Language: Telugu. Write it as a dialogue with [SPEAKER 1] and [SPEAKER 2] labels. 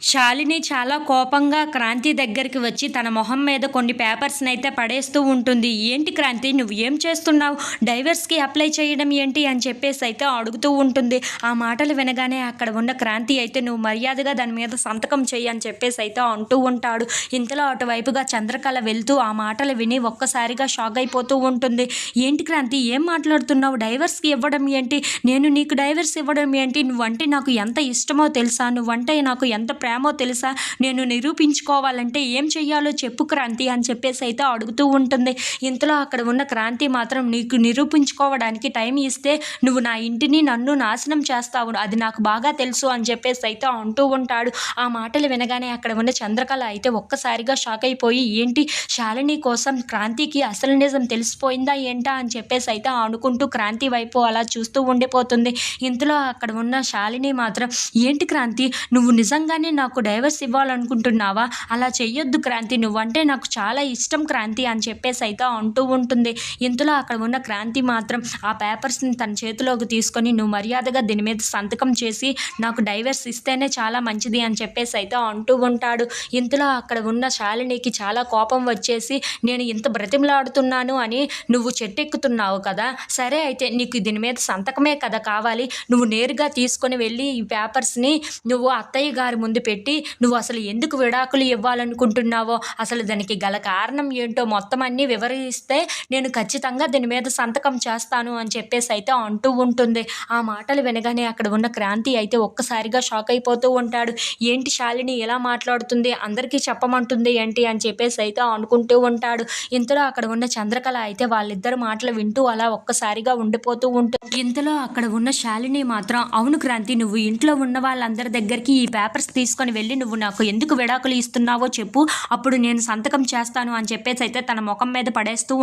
[SPEAKER 1] శాలిని చాలా కోపంగా క్రాంతి దగ్గరికి వచ్చి తన మొహం మీద కొన్ని పేపర్స్‌ని అయితే పడేస్తూ ఉంటుంది. "ఏంటి క్రాంతి నువ్వు ఏం చేస్తున్నావు? డైవర్స్‌కి అప్లై చేయడం ఏంటి?" అని చెప్పేసి అయితే అడుగుతూ ఉంటుంది. ఆ మాటలు వినగానే అక్కడ ఉన్న క్రాంతి అయితే "నువ్వు మర్యాదగా దాని మీద సంతకం చెయ్యి" అని చెప్పేసి అయితే అంటూ ఉంటాడు. ఇంతలో అటువైపుగా చంద్రకళ వెళ్తూ ఆ మాటలు విని ఒక్కసారిగా షాక్ అయిపోతూ ఉంటుంది. "ఏంటి క్రాంతి ఏం మాట్లాడుతున్నావు? డైవర్స్‌కి ఇవ్వడం ఏంటి? నేను నీకు డైవర్స్ ఇవ్వడం ఏంటి? నువ్వంటే నాకు ఎంత ఇష్టమో తెలుసా? నువ్వంటే నాకు ఎంత ప్రేమో తెలుసా? నేను నిరూపించుకోవాలంటే ఏం చెయ్యాలో చెప్పు క్రాంతి" అని చెప్పేసి అయితే అడుగుతూ ఉంటుంది. ఇంతలో అక్కడ ఉన్న క్రాంతి మాత్రం "నీకు నిరూపించుకోవడానికి టైం ఇస్తే నువ్వు నా ఇంటిని నన్ను నాశనం చేస్తావు, అది నాకు బాగా తెలుసు" అని చెప్పేసి అయితే అంటూ ఉంటాడు. ఆ మాటలు వినగానే అక్కడ ఉన్న చంద్రకళ అయితే ఒక్కసారిగా షాక్ అయిపోయి ఏంటి శాలిని కోసం క్రాంతికి అసలు నిజం తెలిసిపోయిందా ఏంటా అని చెప్పేసి అయితే అనుకుంటూ క్రాంతి వైపు అలా చూస్తూ ఉండిపోతుంది. ఇంతలో అక్కడ ఉన్న శాలిని మాత్రం "ఏంటి క్రాంతి నువ్వు నిజంగానే నాకు డైవర్స్ ఇవ్వాలనుకుంటున్నావా? అలా చెయ్యొద్దు క్రాంతి, నువ్వంటే నాకు చాలా ఇష్టం క్రాంతి" అని చెప్పేసి అయితే అంటూ ఉంటుంది. ఇంతలో అక్కడ ఉన్న క్రాంతి మాత్రం ఆ పేపర్స్‌ని తన చేతిలోకి తీసుకొని "నువ్వు మర్యాదగా దీని మీద సంతకం చేసి నాకు డైవర్స్ ఇస్తేనే చాలా మంచిది" అని చెప్పేసి అయితే అంటూ ఉంటాడు. ఇంతలో అక్కడ ఉన్న శాలినికి చాలా కోపం వచ్చేసి "నేను ఇంత బ్రతిమలాడుతున్నాను అని నువ్వు చెట్టెక్కుతున్నావు కదా! సరే అయితే నీకు దీని మీద సంతకమే కదా కావాలి. నువ్వు నేరుగా తీసుకొని వెళ్ళి ఈ పేపర్స్‌ని నువ్వు అత్తయ్య గారి ముందు పెట్టి నువ్వు అసలు ఎందుకు విడాకులు ఇవ్వాలనుకుంటున్నావో, అసలు దానికి గల కారణం ఏంటో మొత్తం అన్నీ వివరిస్తే నేను ఖచ్చితంగా దీని మీద సంతకం చేస్తాను" అని చెప్పేసి అయితే అంటూ ఉంటుంది. ఆ మాటలు వినగానే అక్కడ ఉన్న క్రాంతి అయితే ఒక్కసారిగా షాక్ అయిపోతూ ఉంటాడు. ఏంటి శాలిని ఇలా మాట్లాడుతుంది, అందరికీ చెప్పమంటుంది ఏంటి అని చెప్పేసి అయితే అనుకుంటూ ఉంటాడు. ఇంతలో అక్కడ ఉన్న చంద్రకళ అయితే వాళ్ళిద్దరి మాటలు వింటూ అలా ఒక్కసారిగా ఉండిపోతూ ఉంటుంది. ఇంతలో అక్కడ ఉన్న శాలిని మాత్రం "అవును క్రాంతి, నువ్వు ఇంట్లో ఉన్న వాళ్ళందరి దగ్గరికి ఈ పేపర్స్ తీసుకొని వెళ్ళి నువ్వు నాకు ఎందుకు విడాకులు ఇస్తున్నావో చెప్పు, అప్పుడు నేను సంతకం చేస్తాను" అని చెప్పేసి అయితే తన ముఖం మీద పడేస్తూ